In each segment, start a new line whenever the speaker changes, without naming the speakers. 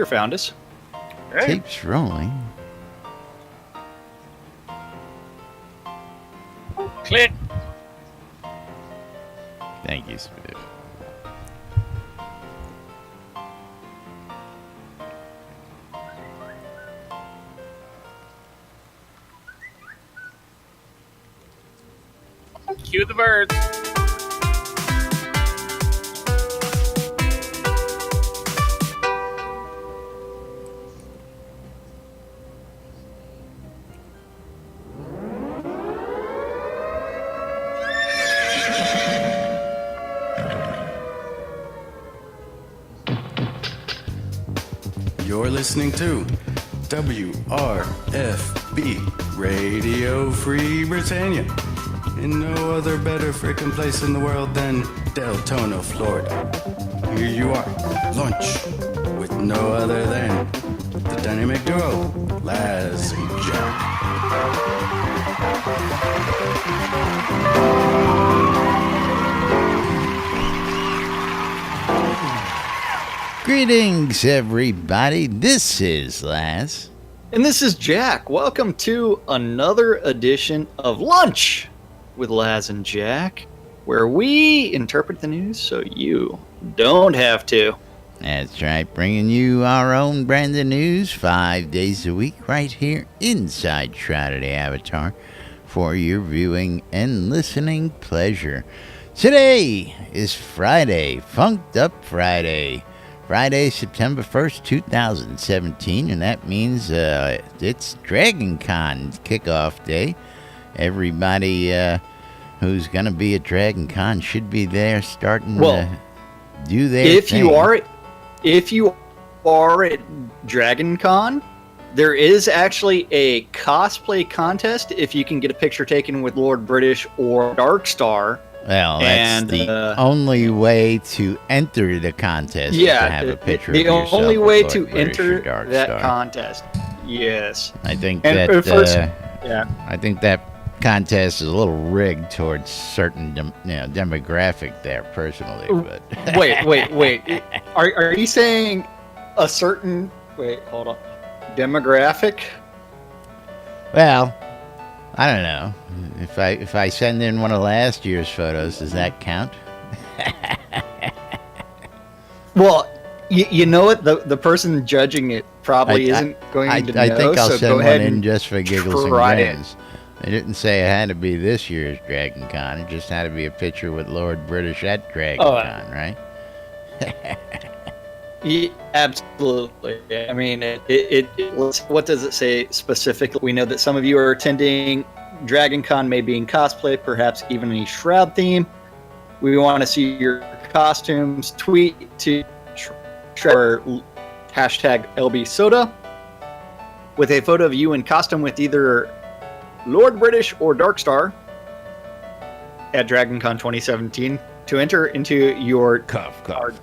found us.
Hey.
Tape's rolling.
Click.
Thank you, Spiff.
Cue the birds.
You're listening to WRFB Radio Free Britannia. In no other better frickin' place in the world than Deltona, Florida. Here you are, lunch, with no other than the dynamic duo, Laz and Jack.
Greetings, everybody. This is Laz.
And this is Jack. Welcome to another edition of Lunch with Laz and Jack, where we interpret the news so you don't have to.
That's right, bringing you our own brand of news 5 days a week right here inside Shroud of the Avatar for your viewing and listening pleasure. Today is Friday, Funked Up Friday. Friday, September 1st, 2017, and that means it's Dragon Con kickoff day. Everybody who's going to be at Dragon Con should be there starting to do their thing.
If you are at Dragon Con, there is actually a cosplay contest if you can get a picture taken with Lord British or Darkstar.
Well, that's the only way to enter the contest.
Yeah,
is to have a picture
the
of yourself
only
with
way
Lord
to
British
enter
or
that
Darkstar.
contest. Yes.
I think
And
that
at first-
I think that contest is a little rigged towards certain demographic there personally, but
Wait. Are you saying a certain hold on. Demographic?
well, I don't know. If I send in one of last year's photos, does that count?
Well, you know what? The person judging it probably isn't going to know.
I think I'll
so
send
go
one
ahead
in
and
just for giggles and
try it.
grins. They didn't say it had to be this year's Dragon Con. It just had to be a picture with Lord British at Dragon Con, right?
Yeah, absolutely. I mean, what does it say specifically? We know that some of you are attending Dragon Con, maybe in cosplay, perhaps even a Shroud theme. We want to see your costumes. Tweet to hashtag LBSoda with a photo of you in costume with either Lord British or Darkstar at Dragon Con 2017 to enter into your
Cough.
cough.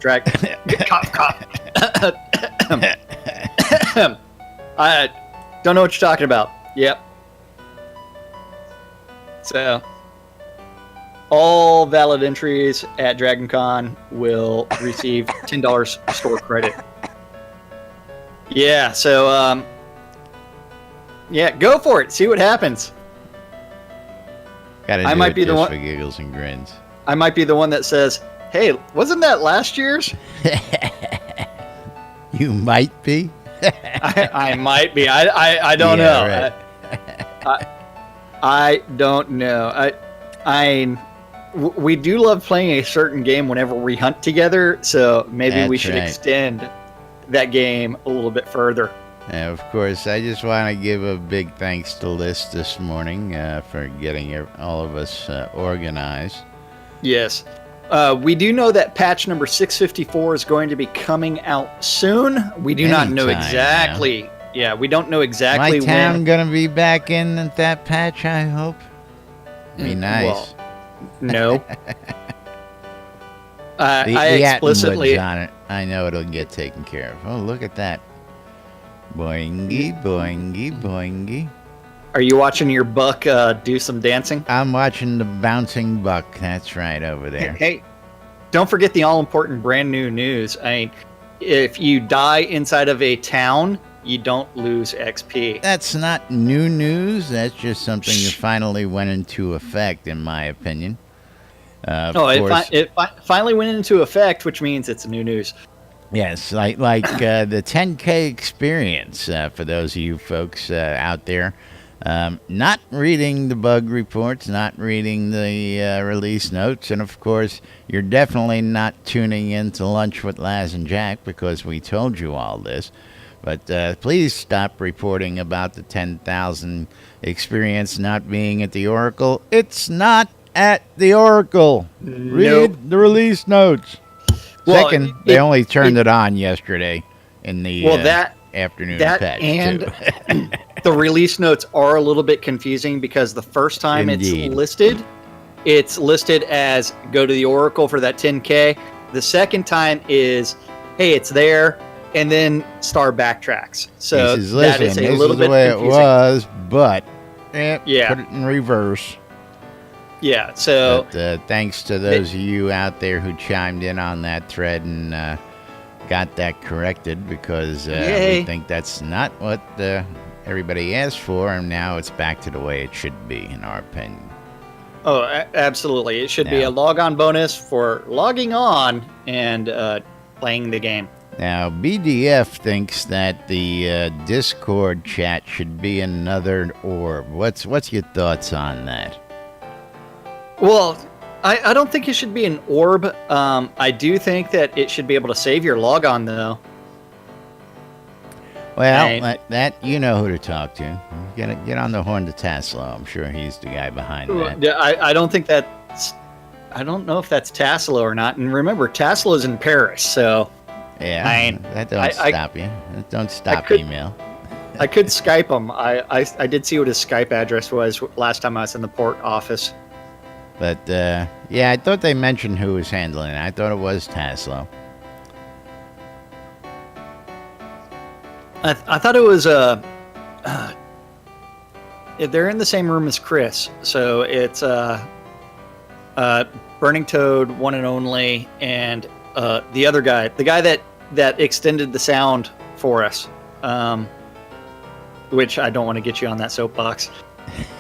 I don't know what you're talking about. Yep. So, all valid entries at Dragon Con will receive $10 store credit. Yeah, so, yeah, go for it. See what happens.
Gotta do
I might
it
be the
just
one-
for giggles and grins.
I might be the one that says, hey, wasn't that last year's?
You might be.
I might be. I don't know.
Right.
I don't know. We do love playing a certain game whenever we hunt together, so maybe we
That's
should
right.
extend that game a little bit further.
And of course, I just want to give a big thanks to Liz this morning for getting all of us organized.
Yes. We do know that patch number 654 is going to be coming out soon. We do not know
Anytime
exactly.
now.
Yeah, we don't know exactly
My town
when.
gonna be back in at that patch, I hope. Be nice.
Well, no.
the
I explicitly.
Attenwood's on it. I know it'll get taken care of. Oh, look at that. Boingy, boingy, boingy.
Are you watching your buck do some dancing?
I'm watching the bouncing buck. That's right, over there.
Hey, don't forget the all-important brand new news. I mean, if you die inside of a town, you don't lose XP.
That's not new news. That's just something that finally went into effect, in my opinion.
It finally went into effect, which means it's new news.
Yes, like the 10K experience for those of you folks out there. Not reading the bug reports, not reading the release notes, and of course, you're definitely not tuning in to Lunch with Laz and Jack because we told you all this. But please stop reporting about the 10,000 experience not being at the Oracle. It's not at the Oracle. Read the release notes.
Well,
Second, they only turned it on yesterday in the afternoon patch,
and
too.
the release notes are a little bit confusing because the first time
Indeed.
it's listed as go to the Oracle for that 10K. The second time is, hey, it's there, and then Star backtracks. So that is a little bit
the way
confusing.
it was, but put
Yeah.
it in reverse.
Yeah, so
But, thanks to those of you out there who chimed in on that thread and got that corrected because we
Yay.
think that's not what everybody asked for, and now it's back to the way it should be, in our opinion.
Absolutely. It should be
Yeah.
a log-on bonus for logging on and playing the game.
Now, BDF thinks that the Discord chat should be another orb. What's your thoughts on that?
Well, I don't think it should be an orb. I do think that it should be able to save your logon, though.
Well,
Right.
that you know who to talk to. Get on the horn to Taslow. I'm sure he's the guy behind that.
I don't think that's... I don't know if that's Tassilo or not. And remember, Tassilo's in Paris, so...
Yeah, that don't stop you. That don't stop email.
I could Skype him. I did see what his Skype address was last time I was in the port office.
But, yeah, I thought they mentioned who was handling it. I thought it was Taslow.
I thought it was they're in the same room as Chris, so it's Burning Toad, One and Only, and the other guy, the guy that extended the sound for us, which I don't want to get you on that soapbox.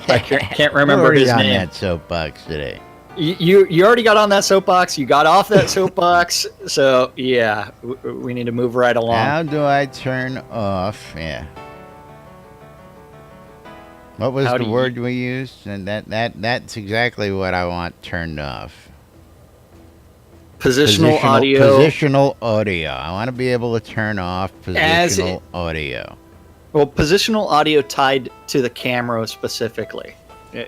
I can't remember his
on
name.
That soapbox today.
You already got on that soapbox. You got off that soapbox. So yeah, we need to move right along.
How do I turn off? Yeah. What was the word we used? And that's exactly what I want turned off.
Positional audio.
Positional audio. I want to be able to turn off positional audio.
Well, positional audio tied to the camera specifically.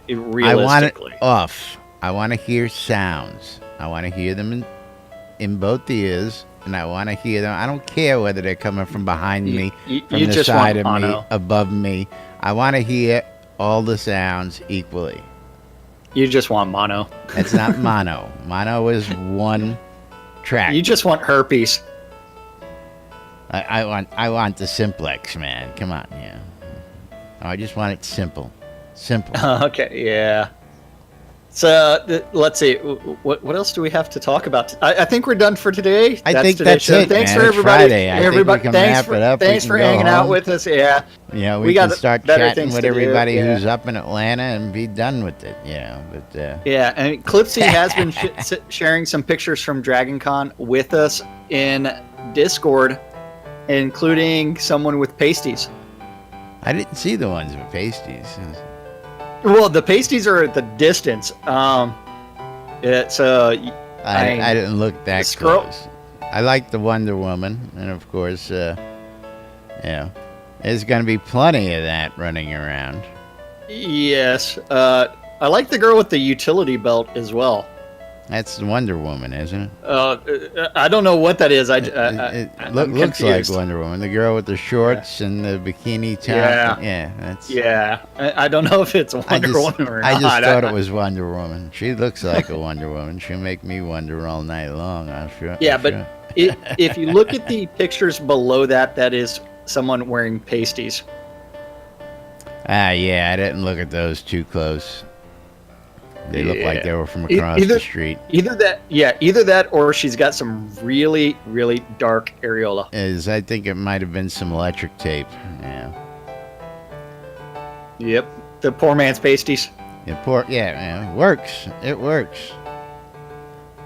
Realistically.
I want it off. I want to hear sounds. I want to hear them in both ears, and I want to hear them. I don't care whether they're coming from behind me, from the side of me, above me. I want to hear all the sounds equally.
You just want mono.
It's not mono. Mono is one track.
You just want herpes.
I want the simplex, man. Come on, yeah. I just want it simple. Simple.
Okay, yeah. So let's see. What else do we have to talk about? I think we're done for today.
I think that's it.
Thanks
man.
for
It's
everybody.
Friday. I think we can wrap it up.
Thanks for hanging out with us. Yeah.
Yeah, we can start chatting with everybody
do.
who's up in Atlanta and be done with it. Yeah, but
yeah, and Clipsy has been sharing some pictures from Dragon Con with us in Discord, including someone with pasties.
I didn't see the ones with pasties.
Well, the pasties are at the distance. I
didn't look that close. I like the Wonder Woman, and of course, yeah, there's going to be plenty of that running around.
Yes, I like the girl with the utility belt as well.
That's Wonder Woman, isn't it?
I don't know what that is.
It looks like Wonder Woman. The girl with the shorts and the bikini top.
Yeah. I don't know if it's Wonder Woman or not.
I just thought it was Wonder Woman. She looks like a Wonder Woman. She'll make me wonder all night long, I'm sure.
Yeah, but if you look at the pictures below that, that is someone wearing pasties.
Yeah, I didn't look at those too close. They look like they were from across the street.
Either that, or she's got some really, really dark areola.
I think it might have been some electric tape. Yeah.
Yep, the poor man's pasties.
Yeah, works. It works.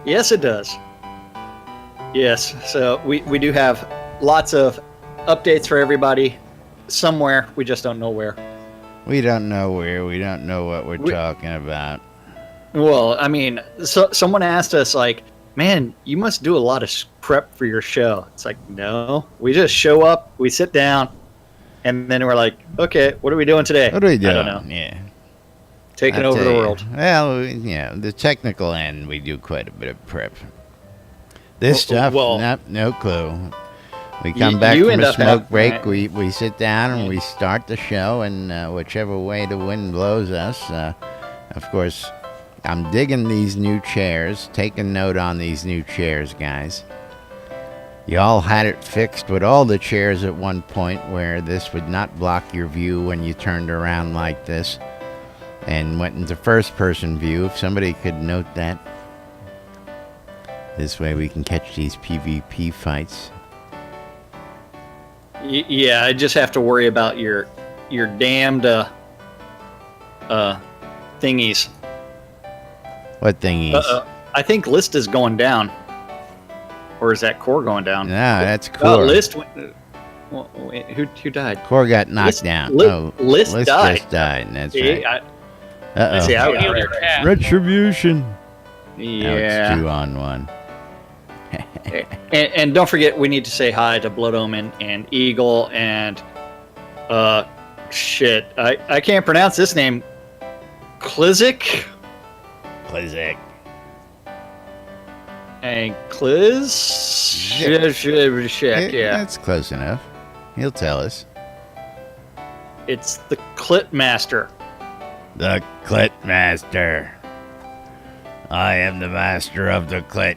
Yes, it does. Yes, so we do have lots of updates for everybody somewhere. We just don't know where.
We don't know where. We don't know what we're talking about.
Well, I mean, someone asked us, like, man, you must do a lot of prep for your show. It's like, no, we just show up, we sit down, and then we're like, okay, what are we doing today?
What are we doing?
I don't know.
Yeah.
Taking over the world.
Well, yeah, the technical end, we do quite a bit of prep. This stuff, no clue. We come back from a smoke break, we sit down and we start the show, and whichever way the wind blows us, of course, I'm digging these new chairs. Take a note on these new chairs, guys. You all had it fixed with all the chairs at one point where this would not block your view when you turned around like this and went into first-person view. If somebody could note that. This way we can catch these PvP fights.
Yeah, I just have to worry about your damned thingies.
What thingies?
I think list is going down. Or is that core going down?
No, that's core.
List. Wait, who died?
Core got knocked down.
List died.
Just died. That's
see,
right.
Retribution.
Yeah.
Now it's 2-on-1.
and don't forget, we need to say hi to Blood Omen and Eagle and shit. I can't pronounce this name. Klizik. And Kliz? Yeah.
That's close enough. He'll tell us.
It's the Clit Master.
The Clit Master. I am the master of the clit.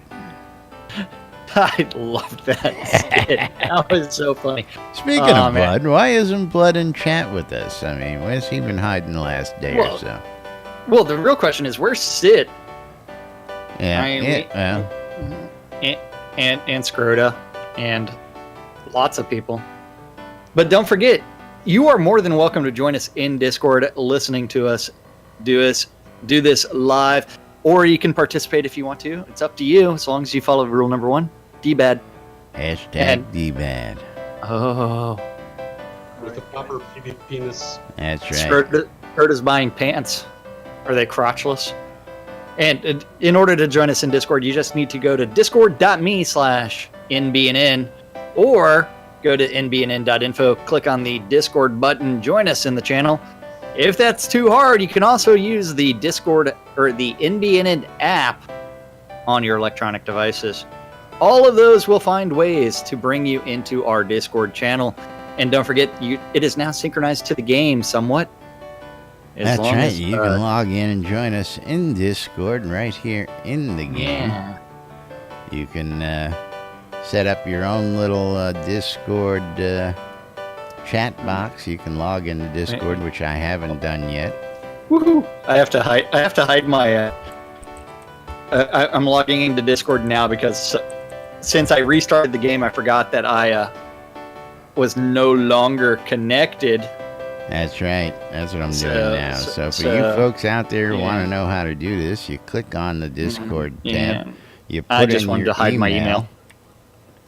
I loved that skit. That was so funny.
Speaking of Blood, why isn't Blood in chat with us? I mean, where's he been hiding the last day or so?
Well, the real question is, where's Sid?
Yeah,
and Scroda, and lots of people. But don't forget, you are more than welcome to join us in Discord, listening to us do this live, or you can participate if you want to. It's up to you, as long as you follow rule number 1, D-bad.
Hashtag D-bad.
Oh.
With the proper PvP penis.
That's right.
Scroda's buying pants. Are they crotchless? And in order to join us in Discord, you just need to go to discord.me/NBNN or go to nbnn.info, click on the Discord button, join us in the channel. If that's too hard, you can also use the Discord or the NBNN app on your electronic devices. All of those will find ways to bring you into our Discord channel. And don't forget, it is now synchronized to the game somewhat.
That's right. You can log in and join us in Discord right here in the game.
Yeah.
You can set up your own little Discord chat box. You can log into Discord, which I haven't done yet.
Woohoo! I have to hide my. I'm logging into Discord now because since I restarted the game, I forgot that I was no longer connected.
That's right. That's what I'm doing now. So for you folks out there who want to know how to do this, you click on the Discord tab. You put
I just wanted to hide my email.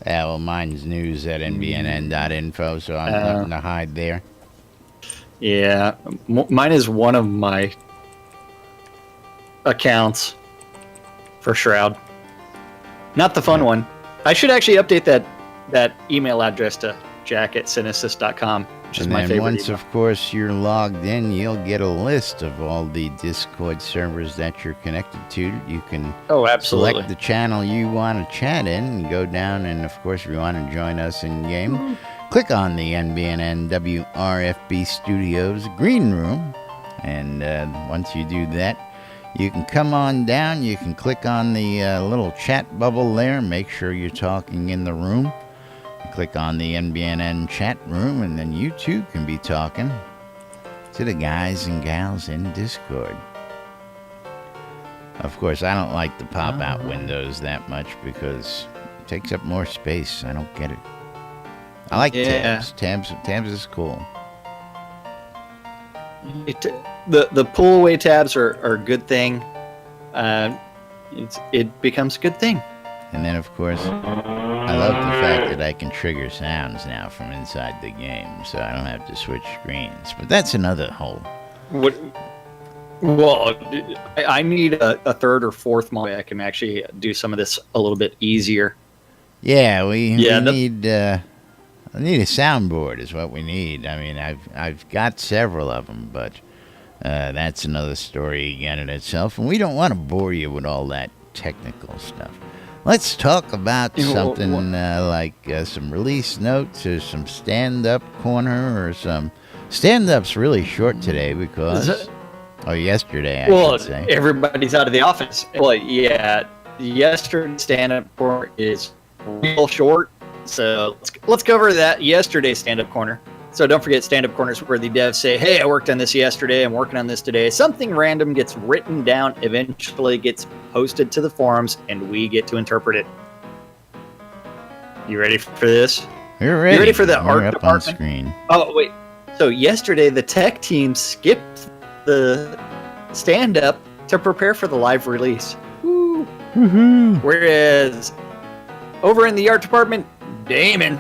Yeah, well, mine's news at nbnn.info, so I'm nothing to hide there.
Yeah, mine is one of my accounts for Shroud. Not the fun one. I should actually update that email address to jack@synesys.com.
And then once, of course, you're logged in, you'll get a list of all the Discord servers that you're connected to. You can select the channel you want to chat in and go down. And, of course, if you want to join us in-game, click on the NBNN WRFB Studios Green Room. And once you do that, you can come on down. You can click on the little chat bubble there. Make sure you're talking in the room. Click on the NBNN chat room, and then you too can be talking to the guys and gals in Discord. Of course, I don't like the pop-out windows that much because it takes up more space. I don't get it. I like tabs. Tabs is cool.
The pull-away tabs are a good thing. It becomes a good thing.
And then, of course, I love the fact that I can trigger sounds now from inside the game, so I don't have to switch screens. But that's another whole...
Well, I need a third or fourth model. I can actually do some of this a little bit easier.
Yeah, we need a soundboard is what we need. I mean, I've got several of them, but that's another story again in itself. And we don't want to bore you with all that technical stuff. Let's talk about something like some release notes or some stand-up corner or some... Stand-up's really short today because... Oh, yesterday, I should say.
Everybody's out of the office. Well, yeah, yesterday's stand-up corner is real short, so let's cover that yesterday's stand-up corner. So don't forget, stand-up corners where the devs say, hey, I worked on this yesterday, I'm working on this today. Something random gets written down, eventually gets posted to the forums, and we get to interpret it. You ready for this?
You're ready.
You ready for the
We're
art
up
department?
on screen.
Oh, wait. So yesterday, the tech team skipped the stand-up to prepare for the live release. Woo.
Woohoo!
Whereas over in the art department, Damon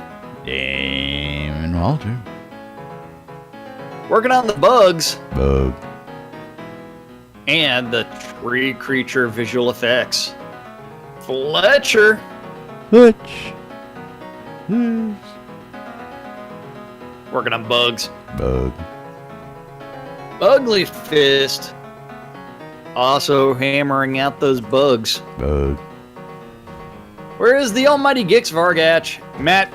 Walter.
working on the bugs
Bug.
and the tree creature visual effects. Fletcher
Hutch. Yes.
working on bugs.
Bug.
Ugly Fist also hammering out those bugs.
Bug.
Whereas the almighty Gix Vargach, Matt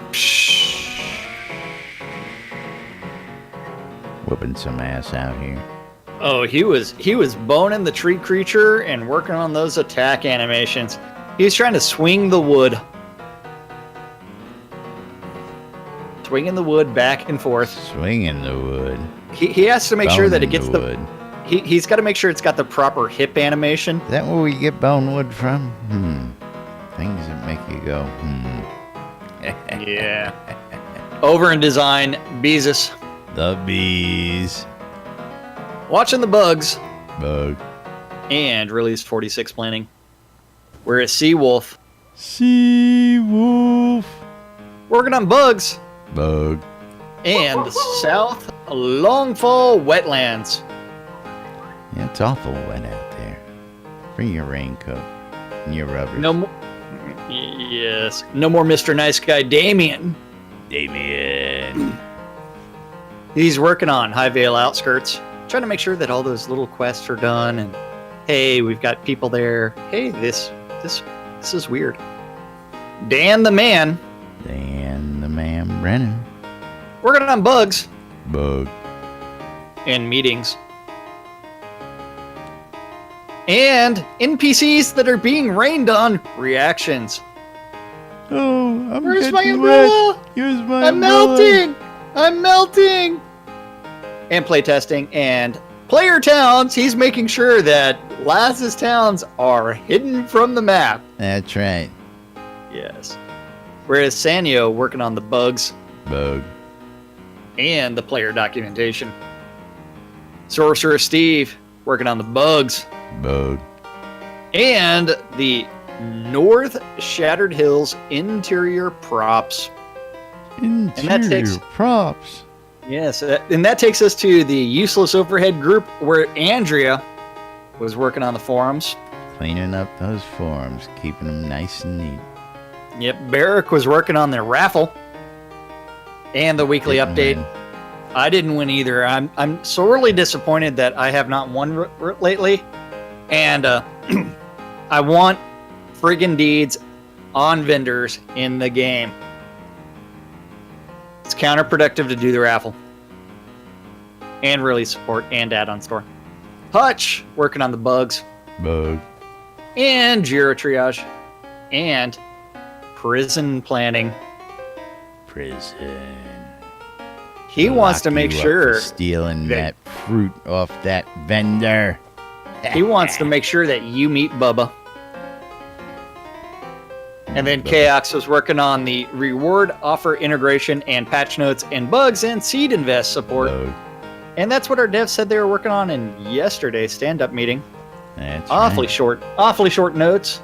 Whooping some ass out here.
Oh, he was boning the tree creature and working on those attack animations. He was trying to swing the wood. Swinging the wood back and forth.
Swinging the wood.
He has to make sure that it gets
Boning
the...
wood.
He's got to make sure it's got the proper hip animation.
Is that where we get bone wood from? Things that make you go,
Yeah. Over in design, Beezus.
The bees.
Watching the bugs.
Bug.
And release 46 planning. Whereas Seawolf.
Seawolf.
Working on bugs.
Bug.
And the South Longfall Wetlands.
Yeah, it's awful wet out there. Bring your raincoat and your rubbers.
No more. Yes. No more Mr. Nice Guy Damien. He's working on Highvale Outskirts, trying to make sure that all those little quests are done. And hey, we've got people there. Hey, this is weird. Dan the Man.
Dan the Man Brennan.
Working on bugs
Bug.
and meetings. And NPCs that are being rained on reactions.
Oh, I'm
Where's
getting
my umbrella?
wet. Here's my
I'm
umbrella.
melting! I'm melting! And playtesting and player towns. He's making sure that Laz's towns are hidden from the map.
That's right.
Yes. Whereas Sanyo working on the bugs
Bug.
and the player documentation. Sorcerer Steve working on the bugs
Bug.
and the North Shattered Hills interior props.
Interior props.
Yes, and that takes us to the useless overhead group where Andrea was working on the forums.
Cleaning up those forums, keeping them nice and neat.
Yep, Barrick was working on their raffle and the weekly
Didn't
update.
win.
I didn't win either. I'm sorely disappointed that I have not won lately, and I want friggin' deeds on vendors in the game. It's counterproductive to do the raffle and release support and add-on store. Hutch working on the bugs
Bug.
and Jira triage and prison planning.
Prison.
He wants to
Lock
make
you up
sure
for stealing
that-
that fruit off that vendor.
He wants to make sure that you meet Bubba. And then Chaos was working on the reward offer integration and patch notes and bugs and seed invest support. And that's what our devs said they were working on in yesterday's stand-up meeting.
That's
awfully
right.
Awfully short notes.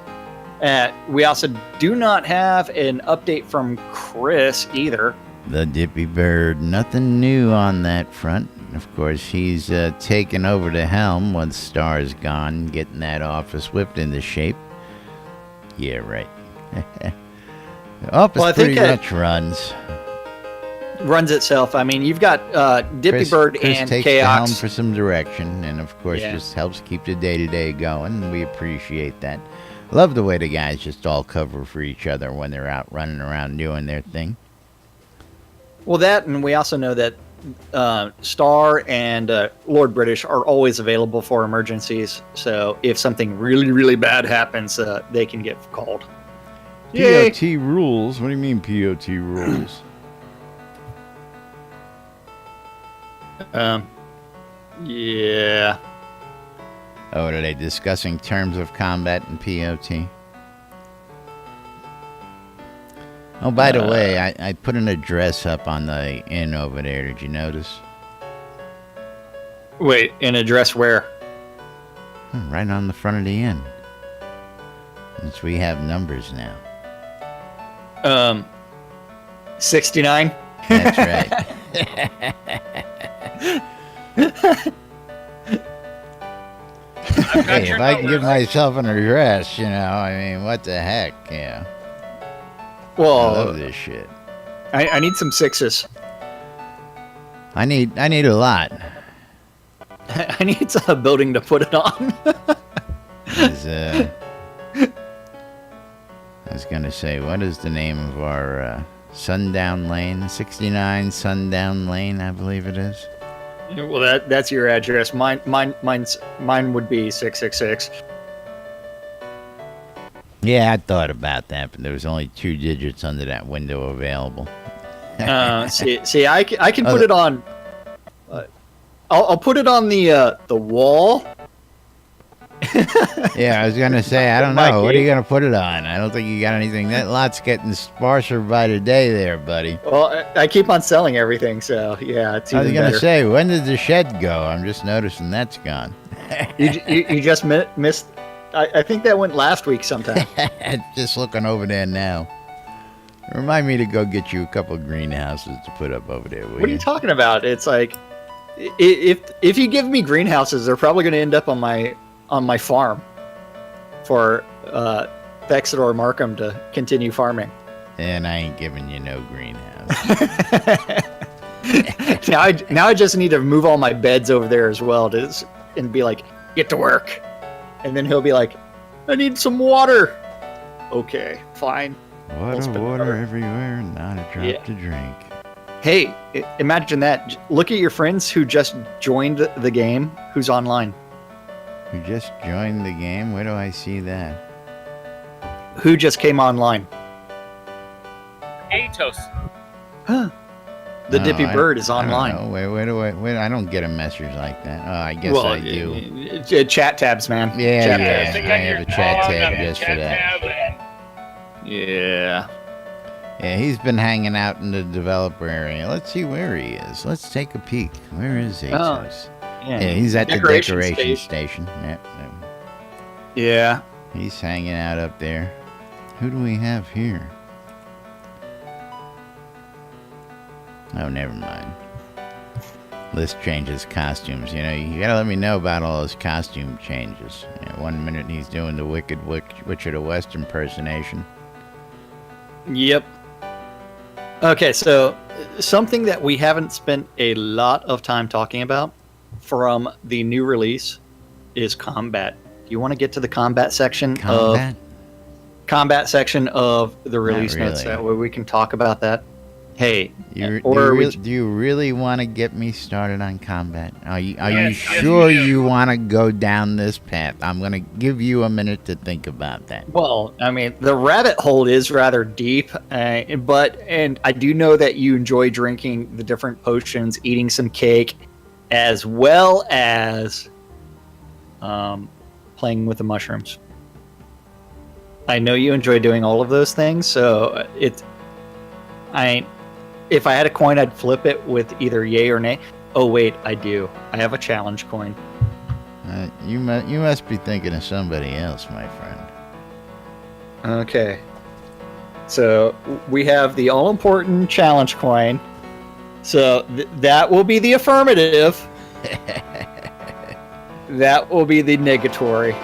We also do not have an update from Chris either.
The Dippy Bird, nothing new on that front. Of course, he's taken over the helm once Star's gone, getting that office whipped into shape. Yeah, right. The office pretty much runs
itself. I mean, you've got Dippy Bird
Chris
and
takes the helm
Chaos
for some direction, and of course just helps keep the day-to-day going, and we appreciate that. Love the way the guys just all cover for each other when they're out running around doing their thing.
Well, that, and we also know that Star and Lord British are always available for emergencies. So if something really, really bad happens, they can get called.
POT rules? What do you mean POT rules?
Yeah.
Oh, are they discussing terms of combat and POT? Oh, by the way, I put an address up on the inn over there. Did you notice?
Wait, an address where?
Right on the front of the inn. Since we have numbers now.
69?
That's right. Hey, if I can give myself an address, you know, I mean, what the heck, yeah.
Well,
I love this shit.
I need some sixes.
I need a lot.
I need a building to put it on.
I was gonna say, what is the name of our Sundown Lane? 69 Sundown Lane, I believe it is.
Well, that's your address. Mine would be 666.
Yeah, I thought about that, but there was only 2 digits under that window available.
See, I can put it on. I'll put it on the wall.
Yeah, I was gonna say, I don't know. What are you gonna put it on? I don't think you got anything. That lot's getting sparser by the day, there, buddy.
Well, I keep on selling everything, so yeah, it's even better.
I was gonna say, when did the shed go? I'm just noticing that's gone.
you just missed. I think that went last week sometime.
Just looking over there now. Remind me to go get you a couple of greenhouses to put up over there.
What are you talking about? It's like, if you give me greenhouses, they're probably going to end up on my farm for Thexidor Markham to continue farming.
And I ain't giving you no greenhouse.
now I just need to move all my beds over there as well and be like, get to work. And then he'll be like, I need some water. Okay, fine.
Water everywhere, not a drop to drink.
Hey, imagine that. Look at your friends who just joined the game, who's online.
Who just joined the game? Where do I see that?
Who just came online?
Atos.
Huh. The Dippy Bird is online.
Wait, I don't get a message like that. Oh, I guess I do.
Chat tabs, man.
Yeah,
Chat
I have a chat tab just for that.
Yeah.
Yeah, he's been hanging out in the developer area. Let's see where he is. Let's take a peek. Where is Atos? Yeah, he's at the decoration station.
Yeah.
He's hanging out up there. Who do we have here? Oh, never mind. List changes costumes. You know, you gotta let me know about all those costume changes. You know, 1 minute he's doing the Wicked Witch of the West impersonation.
Yep. Okay, so something that we haven't spent a lot of time talking about from the new release is combat. Do you want to get to the combat section of the release notes? That way we can talk about that. Hey,
do you really want to get me started on combat? Are you sure you want to go down this path? I'm going to give you a minute to think about that.
Well, I mean, the rabbit hole is rather deep, and I do know that you enjoy drinking the different potions, eating some cake, as well as playing with the mushrooms. I know you enjoy doing all of those things, so if I had a coin, I'd flip it with either yay or nay. Oh wait, I do. I have a challenge coin.
You must be thinking of somebody else, my friend.
Okay. So we have the all-important challenge coin. So that will be the affirmative. That will be the negatory.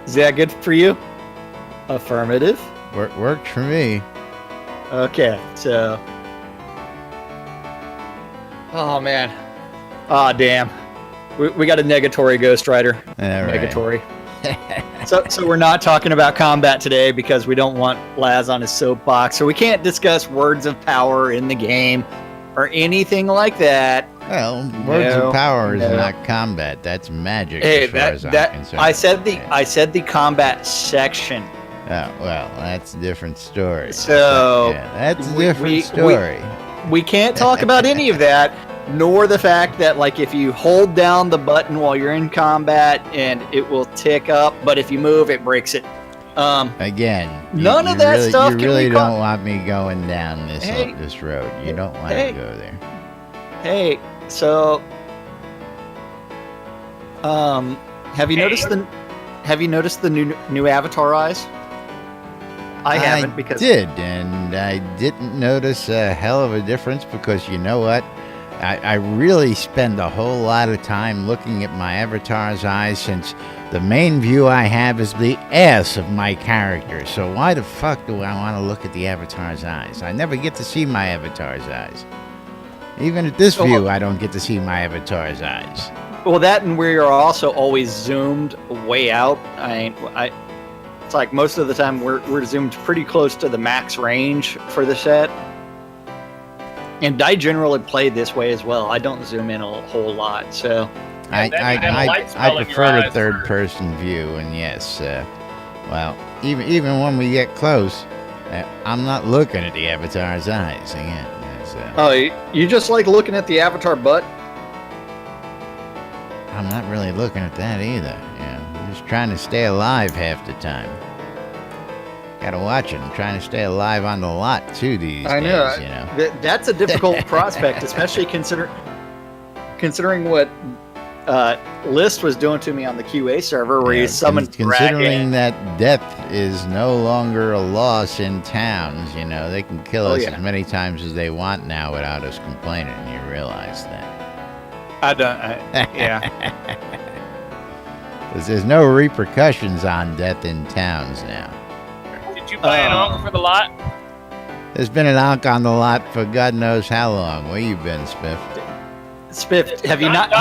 Is that good for you? Affirmative.
Worked for me.
Okay, so. Oh man. Ah, damn. We got a negatory Ghost Rider.
All right.
Negatory. So we're not talking about combat today because we don't want Laz on his soapbox. So we can't discuss words of power in the game or anything like that.
Well, words of power is not combat. That's magic. As far as I'm concerned.
I said the combat section.
Oh, well, that's a different story.
So
that's a different story.
We can't talk about any of that, nor the fact that, like, if you hold down the button while you're in combat and it will tick up, but if you move, it breaks it.
Again,
none of that stuff.
You really don't want me going down this road. You don't want to go there.
Hey, so, have you noticed the new Avatar eyes? I haven't because
and I didn't notice a hell of a difference because you know what? I really spend a whole lot of time looking at my avatar's eyes since the main view I have is the ass of my character. So why the fuck do I want to look at the avatar's eyes? I never get to see my avatar's eyes. Even at this view, I don't get to see my avatar's eyes.
Well, that and we are also always zoomed way out. It's like most of the time we're zoomed pretty close to the max range for the set. And I generally play this way as well. I don't zoom in a whole lot, so
I prefer the third-person view. And yes, well, even when we get close, I'm not looking at the avatar's eyes again.
Oh, you just like looking at the avatar butt?
I'm not really looking at that either. I'm just trying to stay alive half the time. Gotta watch it. I'm trying to stay alive on the lot too these days. You know,
that's a difficult prospect, especially considering what List was doing to me on the QA server, where he summoned
considering that death is no longer a loss in towns. You know, they can kill us as many times as they want now without us complaining. You realize that? Because there's no repercussions on death in towns now.
Did you buy an honk for the lot?
There's been an honk on the lot for God knows how long. Where you been, Spiff?
Spiff, have you not?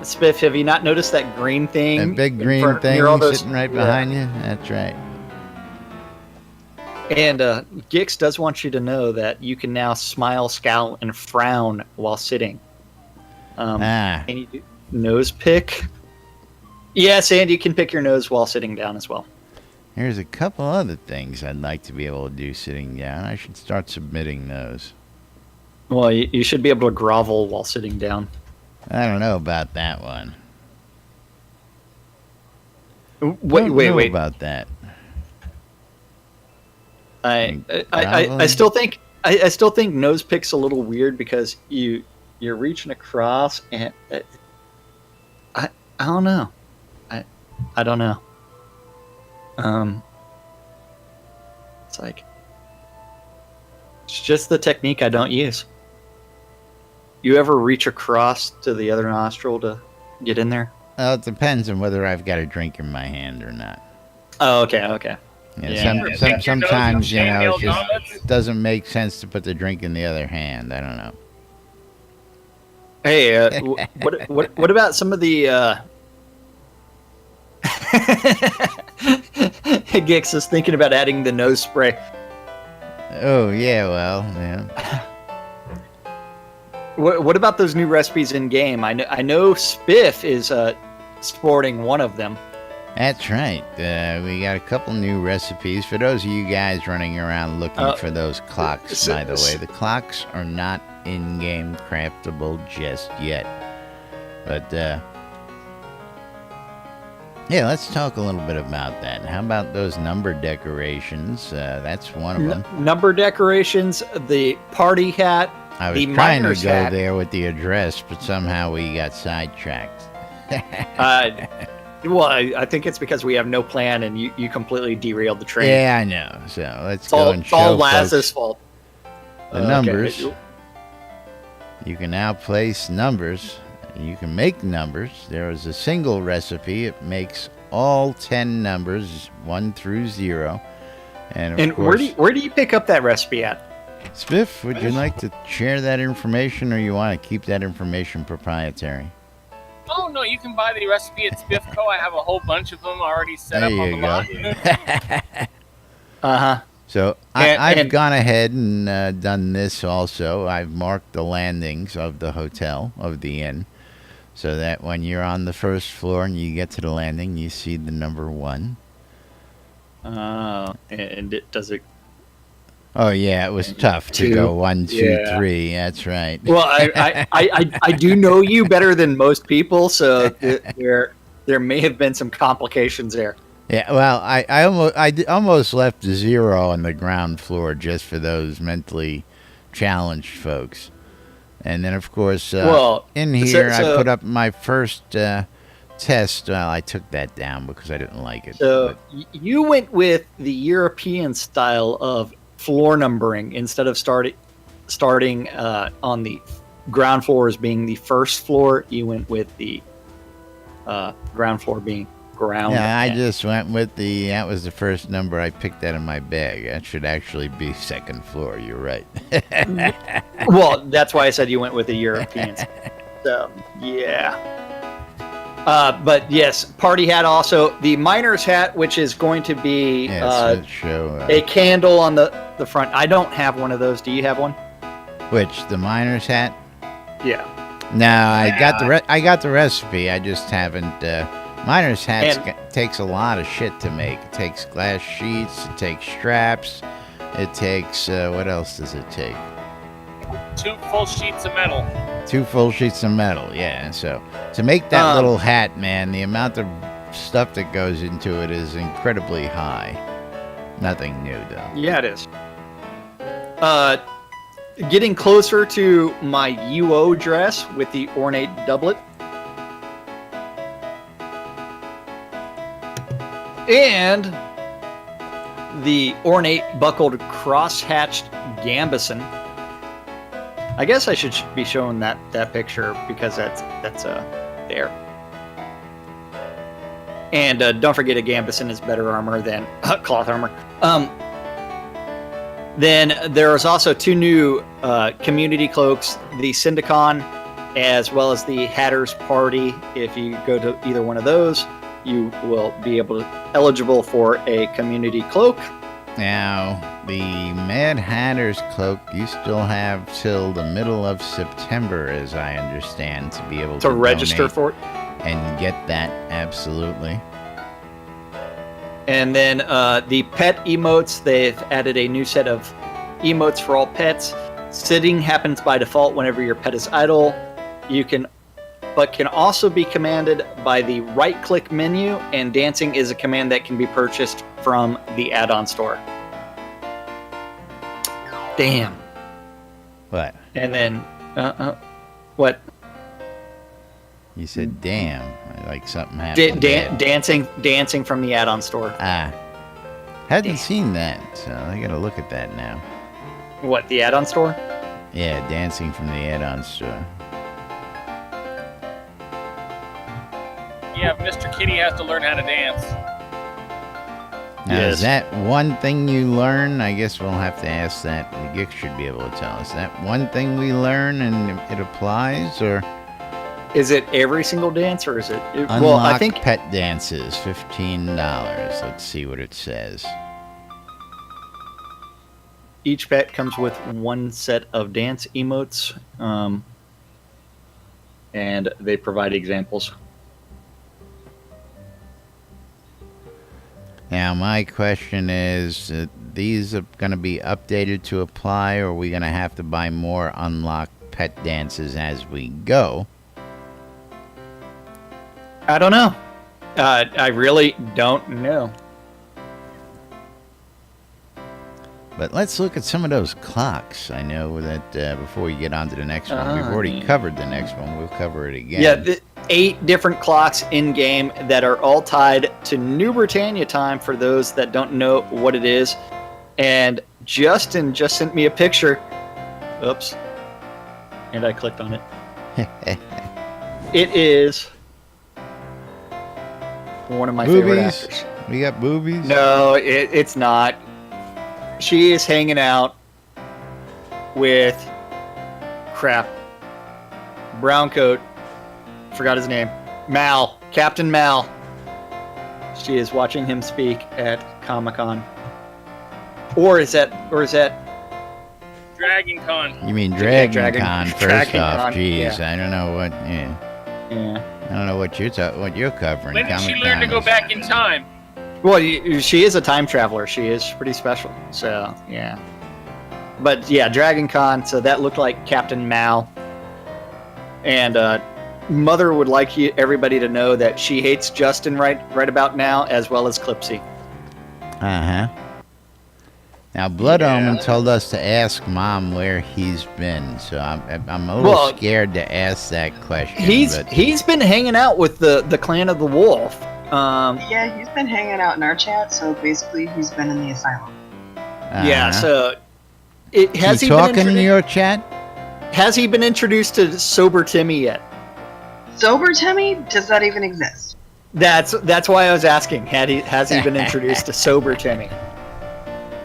Spiff, have you not noticed that green thing?
That big green thing sitting right behind you? That's right.
And Gix does want you to know that you can now smile, scowl, and frown while sitting. Can you do nose pick? Yes, and you can pick your nose while sitting down as well.
Here's a couple other things I'd like to be able to do sitting down. I should start submitting those.
Well, you should be able to grovel while sitting down.
I don't know about that one.
Wait
about that.
I still think nose pick's a little weird because you're reaching across and I don't know. I don't know. It's just the technique I don't use. You ever reach across to the other nostril to get in there?
Well, it depends on whether I've got a drink in my hand or not.
Oh, okay.
Sometimes, you know, it just doesn't make sense to put the drink in the other hand. I don't know.
Hey, what about some of the Gix is thinking about adding the nose spray.
Oh, yeah, well, yeah.
What about those new recipes in game? I know Spiff is sporting one of them.
That's right. We got a couple new recipes for those of you guys running around looking for those clocks. By the way, the clocks are not in-game craftable just yet, but Yeah, let's talk a little bit about that. How about those number decorations? That's one of them.
Number decorations, the party hat,
I was
the
trying to
miner's
go
hat.
there with the address, but somehow we got sidetracked.
Well, I think it's because we have no plan and you completely derailed the train.
Yeah, I know. So let's
It's
go
all,
and
it's all
show
Laz's
folks
fault.
the numbers. You can now place numbers. You can make numbers. There is a single recipe. It makes all 10 numbers, 1 through 0. And of course,
where do you pick up that recipe at?
Spiff, would you like to share that information, or you want to keep that information proprietary?
Oh, no, you can buy the recipe at Spiffco. I have a whole bunch of them already set
There
up on
you
the
go.
lot.
Uh-huh.
So
And-
I've gone ahead and done this also. I've marked the landings of the hotel, of the inn, so that when you're on the first floor and you get to the landing, you see the number 1.
And it does it.
Oh, yeah, it was tough to
2.
go 1, 2,
Yeah.
3. That's right.
Well, I do know you better than most people, so there may have been some complications there.
Yeah, well, I almost left a 0 on the ground floor just for those mentally challenged folks. And then, of course, in here, I put up my first test. Well, I took that down because I didn't like it.
So you went with the European style of floor numbering instead of starting on the ground floor as being the first floor. You went with the ground floor being ground.
Yeah, I just went with that was the first number I picked out of my bag. That should actually be second floor. You're right.
Well, that's why I said you went with the Europeans. So, yeah. But yes, party hat also. The miner's hat, which is going to be
show
a candle on the front. I don't have one of those. Do you have one?
which the miner's hat.
Yeah.
No, I got the recipe. I just haven't. Miner's hats takes a lot of shit to make. It takes glass sheets. It takes straps. It takes what else does it take?
2 full sheets of metal.
2 full sheets of metal. Yeah. So to make that little hat, man, the amount of stuff that goes into it is incredibly high. Nothing new though.
Yeah, it is. Getting closer to my UO dress with the ornate doublet. And the ornate buckled cross-hatched gambeson. I guess I should be showing that picture because that's there. And don't forget, a gambeson is better armor than cloth armor. Then there is also 2 new community cloaks, the Syndicon as well as the Hatter's Party. If you go to either one of those, you will be eligible for a community cloak.
Now, the Mad Hatter's cloak you still have till the middle of September, as I understand, to be able to
register
donate
for it.
and get that. Absolutely.
And then the pet emotes, they've added a new set of emotes for all pets. Sitting happens by default whenever your pet is idle. But can also be commanded by the right-click menu, and dancing is a command that can be purchased from the add-on store. Damn.
What?
And then, what?
You said, damn, like something happened.
Dancing from the add-on store.
Hadn't seen that, so I gotta look at that now.
What, the add-on store?
Yeah, dancing from the add-on store.
Yeah, Mr. Kitty has to learn how to dance.
Now,
Yes.
is that one thing you learn? I guess we'll have to ask that. The Gick should be able to tell us. That one thing we learn and it applies, or
Is it every single dance, or is it?
unlock
Well, I think
pet dances, $15. Let's see what it says.
each pet comes with 1 set of dance emotes, and they provide examples.
Now, my question is, these are going to be updated to apply, or are we going to have to buy more unlock pet dances as we go?
I don't know. I really don't know.
But let's look at some of those clocks. I know that before we get on to the next one, we've already covered the next one. We'll cover it again.
Yeah, 8 different clocks in game that are all tied to New Britannia time for those that don't know what it is. And Justin just sent me a picture. Oops. And I clicked on it. It is one of my favorite actors.
We got boobies?
No, it's not. She is hanging out with brown coat. Forgot his name. Mal. Captain Mal. She is watching him speak at Comic-Con. Or is that
Dragon Con?
You mean Dragon Con first
Dragon
off?
Con,
Jeez,
yeah.
I don't know what. Yeah. I don't know what you're covering.
When did she
Comic-Con
learn to go
is-
back in time?
Well, she is a time traveler. She is pretty special. So, yeah. But, yeah, Dragon Con, so that looked like Captain Mal. And Mother would like everybody to know that she hates Justin right about now, as well as Clipsy.
Uh-huh. Now, Blood Omen told us to ask Mom where he's been, so I'm a little scared to ask that question.
He's been hanging out with the Clan of the Wolf.
Yeah, he's been hanging out in our chat, so basically he's been in the asylum.
Yeah, so
has he talking in your chat?
Has he been introduced to Sober Timmy yet?
Sober Timmy? Does that even exist?
That's why I was asking. Has he been introduced to Sober Timmy?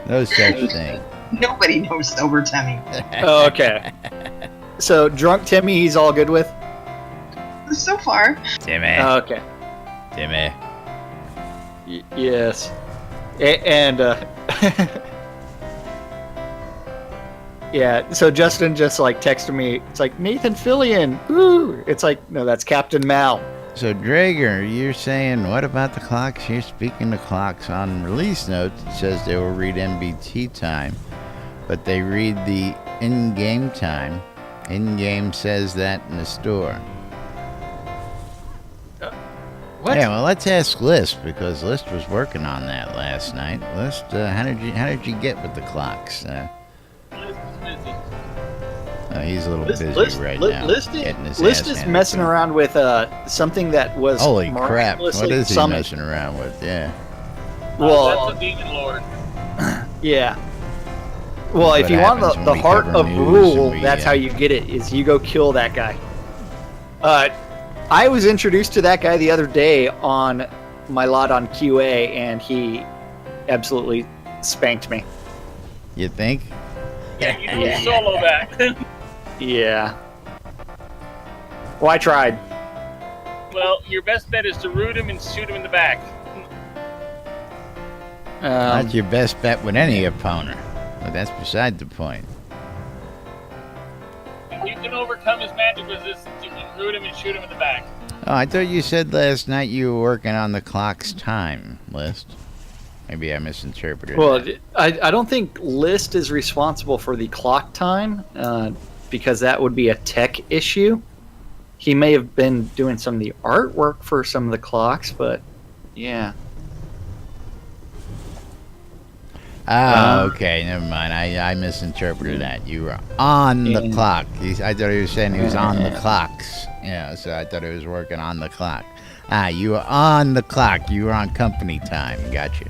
No such thing.
Nobody knows Sober Timmy.
Oh, okay. So Drunk Timmy, he's all good with?
So far.
Timmy.
Okay.
Timmy.
Yes. And yeah, so Justin just like texted me. It's like Nathan Fillion. Woo! It's like, no, that's Captain Mal.
So Drager, you're saying what about the clocks? You're speaking the clocks on release notes. It says they will read NBT time, but they read the in-game time. In-game says that in the store.
What?
Yeah, well, let's ask List because List was working on that last night. List, how did you get with the clocks? He's a little busy right now.
List is messing around with something that was
holy crap! What is he
summoned.
messing around with? Yeah.
Well,
that's a demon lord.
Yeah. Well, if you want the heart of rule, that's how you get it. Is you go kill that guy. I was introduced to that guy the other day on my lot on QA, and he absolutely spanked me.
You think?
Yeah, you don't solo that.
Yeah. Well, I tried.
Well, your best bet is to root him and shoot him in the back.
That's your best bet with any opponent. But that's beside the point.
If you can overcome his magic resistance, you can root him and shoot him in the back.
Oh, I thought you said last night you were working on the clock's time List. Maybe I misinterpreted.
Well,
that.
I don't think List is responsible for the clock time because that would be a tech issue. He may have been doing some of the artwork for some of the clocks, but yeah.
Oh, okay, never mind. I misinterpreted that. You were on the clock. I thought he was saying he was on the clocks. Yeah, so I thought he was working on the clock. You were on the clock. You were on company time. Gotcha.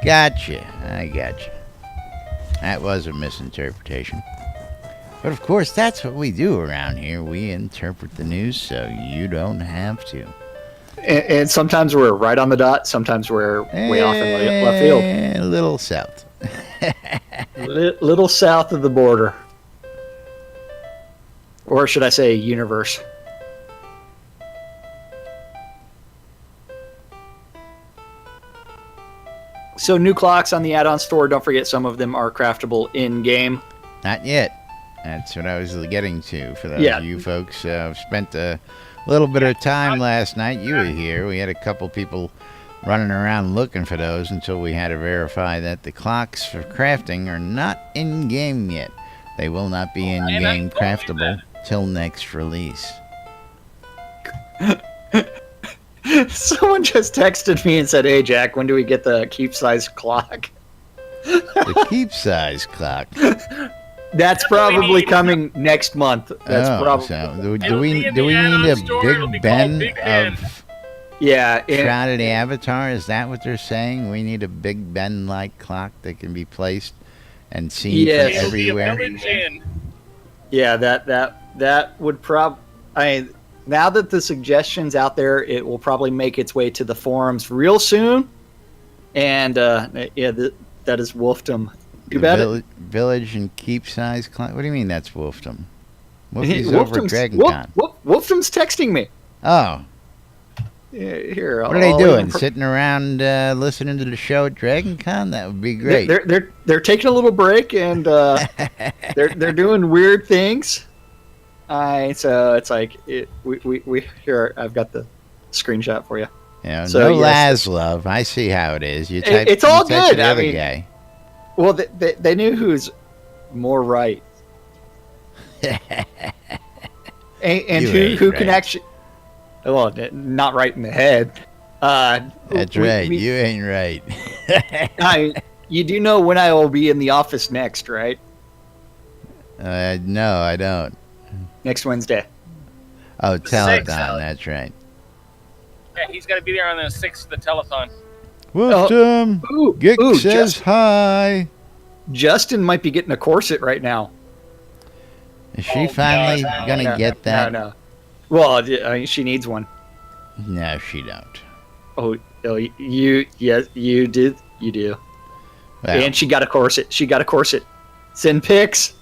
I gotcha. That was a misinterpretation. But of course, that's what we do around here. We interpret the news so you don't have to.
And sometimes we're right on the dot. Sometimes we're way off in left field.
A little south.
Little south of the border. Or should I say universe? So new clocks on the add-on store. Don't forget some of them are craftable in-game.
Not yet. That's what I was getting to for those of you folks. Spent a little bit of time last night. You were here. We had a couple people running around looking for those until we had to verify that the clocks for crafting are not in-game yet. They will not be in-game craftable till next release.
Someone just texted me and said, "Hey Jack, when do we get the keep size clock?"
The keep size clock.
That's probably coming next month. That's probably
so do
It'll
we
be in
do we
the
need
add-on
a
store. It'll be
Big
called
Ben
Big Ben.
of
yeah.
Shrouded Avatar? Is that what they're saying? We need a Big Ben like clock that can be placed and seen
Yes.
from
It'll be a
everywhere.
village inn.
Yeah, that would now that the suggestion's out there, it will probably make its way to the forums real soon. And that is Wolfdom. Too bad.
Village and keep size clock. What do you mean that's Wolfdom? Wolfie's over at Dragon Con.
Wolfdom's texting me.
Oh,
Here.
what are they doing? Sitting around listening to the show at Dragon Con? That would be great.
They're taking a little break and they're doing weird things. So it's like we here. I've got the screenshot for you.
So, no Laszlo. I see how it is. You type.
It's all
you type
good.
The other guy.
Well, they knew who's more right, and who can actually. Well, not right in the head.
That's right. You ain't right.
You do know when I will be in the office next, right?
No, I don't.
Next Wednesday.
Oh,
The
telethon.
6th.
That's right.
Yeah, he's got to be there on the 6th of the telethon.
Wolfdom. Geek says
Justin,
hi.
Justin might be getting a corset right now.
Is she finally gonna get that?
No. Well, she needs one.
No, she don't.
Oh, you do.
Well,
And she got a corset. Send pics,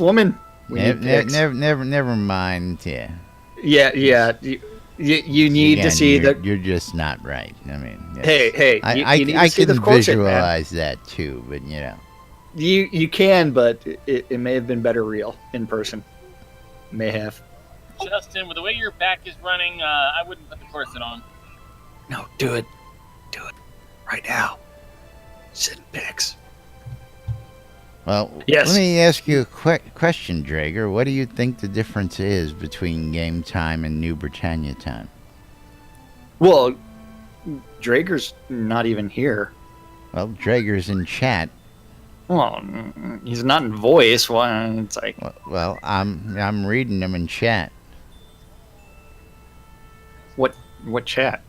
woman. We need pics.
never mind. Yeah.
Yeah. You need
Again,
to see
You're just not right. I mean, yes.
Hey.
I
you need to see
can
the corset, man.
visualize that too, but
You can, but it may have been better real in person. May have.
Justin, with the way your back is running, I wouldn't put the corset on.
No, do it right now. Send pics.
Well,
Yes.
let me ask you a quick question, Drager. What do you think the difference is between game time and New Britannia time?
Well, Drager's not even here.
Well, Drager's in chat.
Well, he's not in voice. Well, it's like
Well, I'm reading them in chat.
what chat?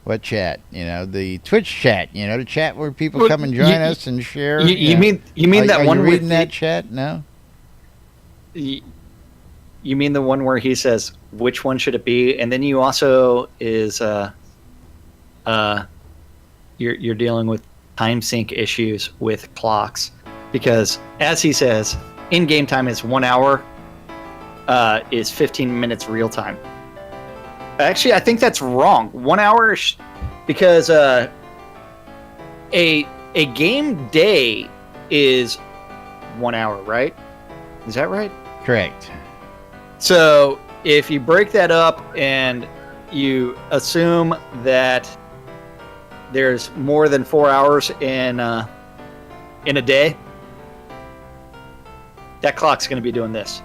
What chat? The Twitch chat. The chat where people come and join us and share.
You mean that
are
one
you
with
reading that chat? No.
You mean the one where he says which one should it be, and then you also is you're dealing with time sync issues with clocks because as he says, in-game time is 1 hour, is 15 minutes real time. Actually, I think that's wrong. 1 hour because a game day is 1 hour, right? Is that right?
Correct.
So if you break that up and you assume that there's more than 4 hours in a day, that clock's going to be doing this.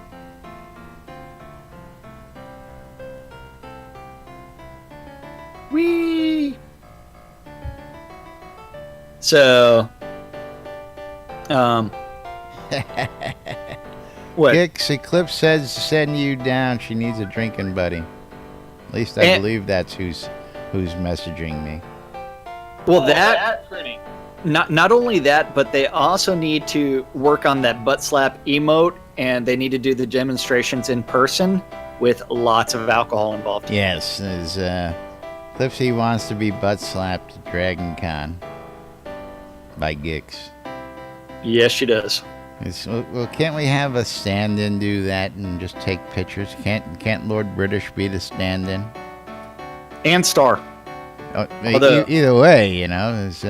Whee! So, what?
Kix Eclipse says send you down. She needs a drinking buddy. At least I believe that's who's messaging me.
Well,
That's pretty.
not only that, but they also need to work on that butt slap emote, and they need to do the demonstrations in person with lots of alcohol involved.
Yes, as Clipsy wants to be butt slapped at Dragon Con by Gix.
Yes, she does.
Well, can't we have a stand-in do that and just take pictures? Can't Lord British be the stand-in?
And Star.
Although, either way, is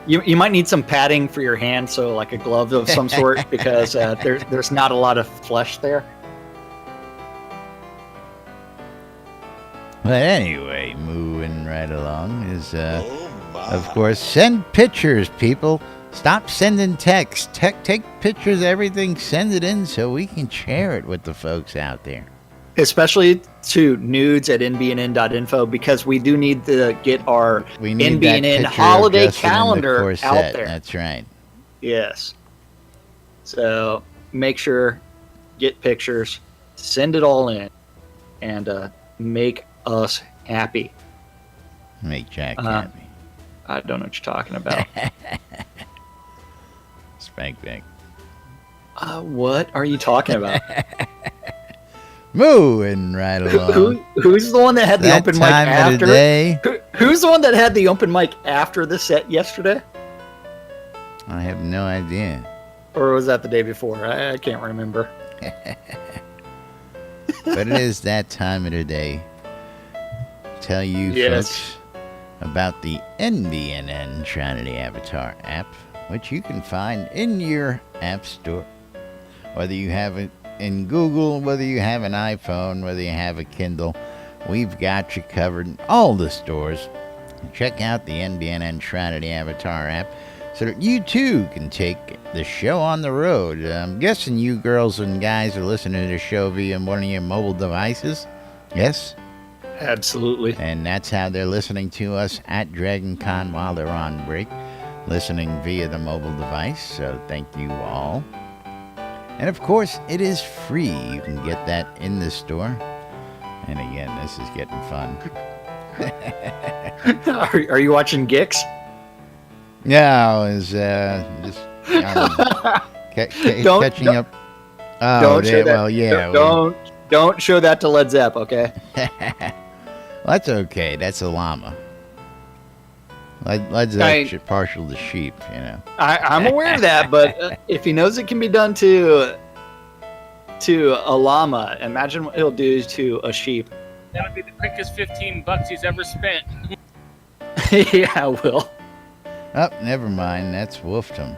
You might need some padding for your hand, so like a glove of some sort, because there's not a lot of flesh there.
But anyway, moving right along is, of course, send pictures, people. Stop sending text. Take pictures of everything, send it in so we can share it with the folks out there.
Especially to nudes at nbnn.info, because we do need to get our
We need
NBNN
that picture of
holiday
Justin in the
calendar
corset.
out there.
That's right.
Yes. So make sure, get pictures, send it all in, and make us happy.
Make Jack happy.
I don't know what you're talking about.
Spank bank.
What are you talking about?
Moving right along.
Who's the one that had the
That
open mic
time of
after?
the day.
Who's the one that had the open mic after the set yesterday?
I have no idea.
Or was that the day before? I can't remember.
But it is that time of the day. Tell you folks about the NBNN Trinity Avatar app, which you can find in your app store. Whether you have it in Google, whether you have an iPhone, whether you have a Kindle, we've got you covered in all the stores. Check out the NBNN Trinity Avatar app so that you too can take the show on the road. I'm guessing you girls and guys are listening to the show via one of your mobile devices. Yes?
Absolutely.
And that's how they're listening to us at DragonCon while they're on break, listening via the mobile device. So thank you all. And of course, it is free. You can get that in the store. And again, this is getting fun.
Are you watching Gix?
No, it's just catching up. Oh,
Don't show that.
well, yeah.
Don't show that to Led Zepp, okay?
Well, that's okay. That's a llama. Led Zepp's partial to sheep, you know.
I'm aware of that, but if he knows it can be done to a llama, imagine what he'll do to a sheep.
That would be the quickest $15 he's ever spent.
Yeah, I will.
Oh, never mind. That's woofed him.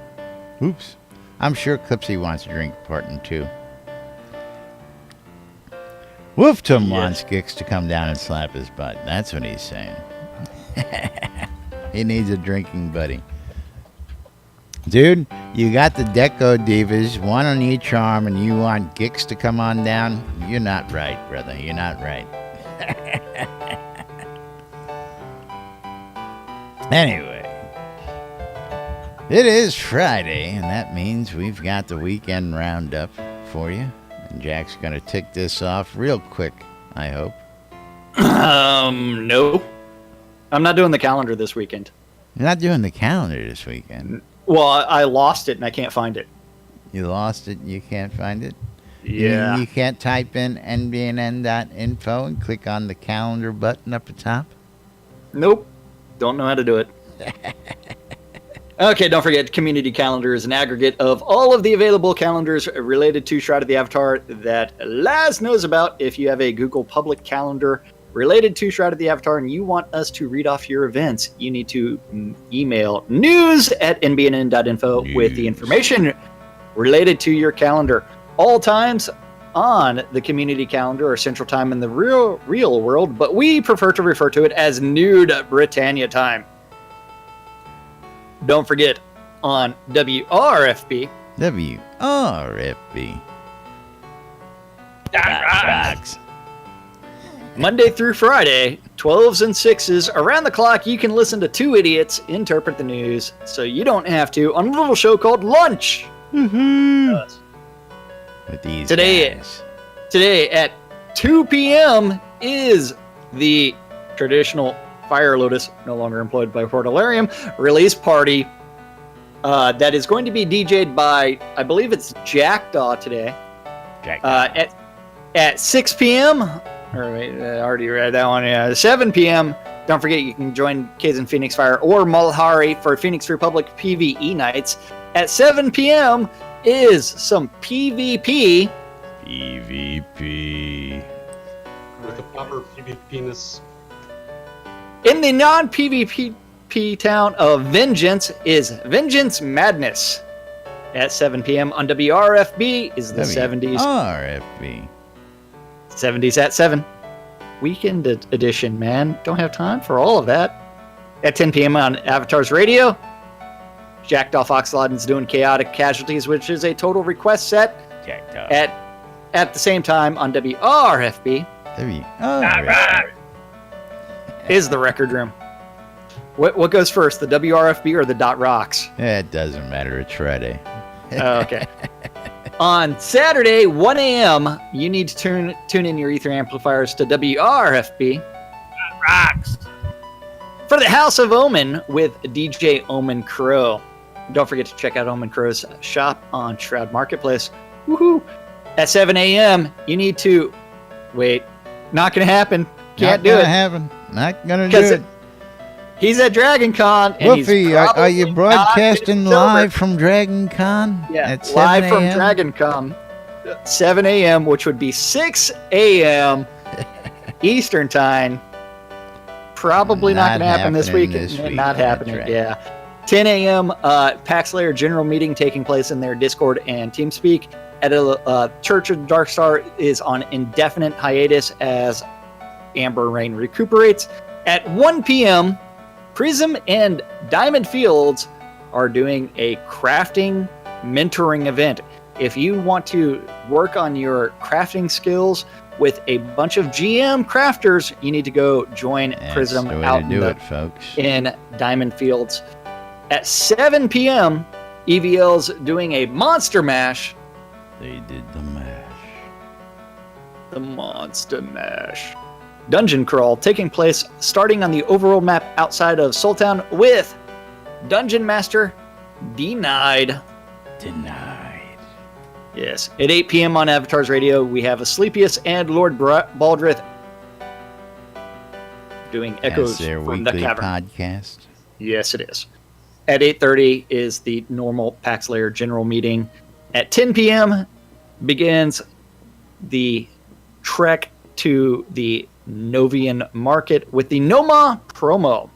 Oops. I'm sure Clipsy wants to drink part in two. Wooftum wants Gix to come down and slap his butt. That's what he's saying. He needs a drinking buddy. Dude, you got the Deco Divas, one on each arm, and you want Gix to come on down? You're not right, brother. You're not right. Anyway, it is Friday, and that means we've got the weekend roundup for you. And Jack's going to tick this off real quick, I hope.
No. I'm not doing the calendar this weekend.
You're not doing the calendar this weekend.
Well, I lost it and I can't find it.
You lost it, you can't find it?
Yeah.
You can't type in nbnn.info and click on the calendar button up at top?
Nope. Don't know how to do it. Okay, don't forget, Community Calendar is an aggregate of all of the available calendars related to Shroud of the Avatar that Laz knows about. If you have a Google public calendar related to Shroud of the Avatar and you want us to read off your events, you need to email news@nbnn.info with the information related to your calendar. All times on the Community Calendar are Central Time in the real world, but we prefer to refer to it as Nude Britannia Time. Don't forget, on WRFB.
WRFB.
Rocks.
Monday through Friday, 12s and 6s, around the clock, you can listen to two idiots interpret the news, so you don't have to, on a little show called Lunch.
With these guys.
Today at 2 p.m. is the traditional Fire Lotus, no longer employed by Portalarium, release party that is going to be DJ'd by, I believe it's Jackdaw today. At 6 p.m. Or wait, I already read that one. Yeah, 7 p.m. Don't forget, you can join Kazan Phoenix Fire or Malhari for Phoenix Republic PvE nights. At 7 p.m. is some PvP.
With a proper PvP-ness.
In the non-PvP town of Vengeance is Vengeance Madness. At 7 p.m. on WRFB is the 70s.
WRFB.
70s at 7. Weekend edition, man. Don't have time for all of that. At 10 p.m. on Avatar's Radio, Jackdaw Foxlawden's doing Chaotic Casualties, which is a total request set.
Jackdaw.
at the same time on WRFB is the Record Room. What goes first, the WRFB or the Dot Rocks?
It doesn't matter. It's Friday.
Oh, okay. On Saturday, 1 a.m., you need to tune in your ether amplifiers to WRFB.
Rocks.
For the House of Omen with DJ Omen Crow. Don't forget to check out Omen Crow's shop on Shroud Marketplace. Woohoo! At 7 a.m., you need to... Wait. Not going to happen. Can't do it.
Not going to do it.
He's at Dragon Con. And
Woofy, are you broadcasting live from Dragon Con?
Yeah,
at 7
live from
a.m.?
Dragon Con. 7 a.m., which would be 6 a.m. Eastern Time. Probably not going to happen this week. Not happening, right. Yeah. 10 a.m., PAX Layer General Meeting taking place in their Discord and TeamSpeak. At Church of Dark Star is on indefinite hiatus as Amber Rain recuperates. At 1 p.m., Prism and Diamond Fields are doing a crafting mentoring event. If you want to work on your crafting skills with a bunch of GM crafters, you need to go join Prism out in Diamond Fields. At 7 p.m., EVL's doing a Monster Mash.
They did the mash.
The Monster Mash. Dungeon Crawl taking place starting on the overworld map outside of Sultown with Dungeon Master Denied. Yes. At 8 p.m. on Avatars Radio, we have Asclepius and Lord Baldrith doing Echoes
their
from the
weekly
Cavern.
podcast.
Yes, it is. At 8:30 is the normal PAX Layer General Meeting. At 10 p.m. begins the trek to the Novian Market with the Noma promo.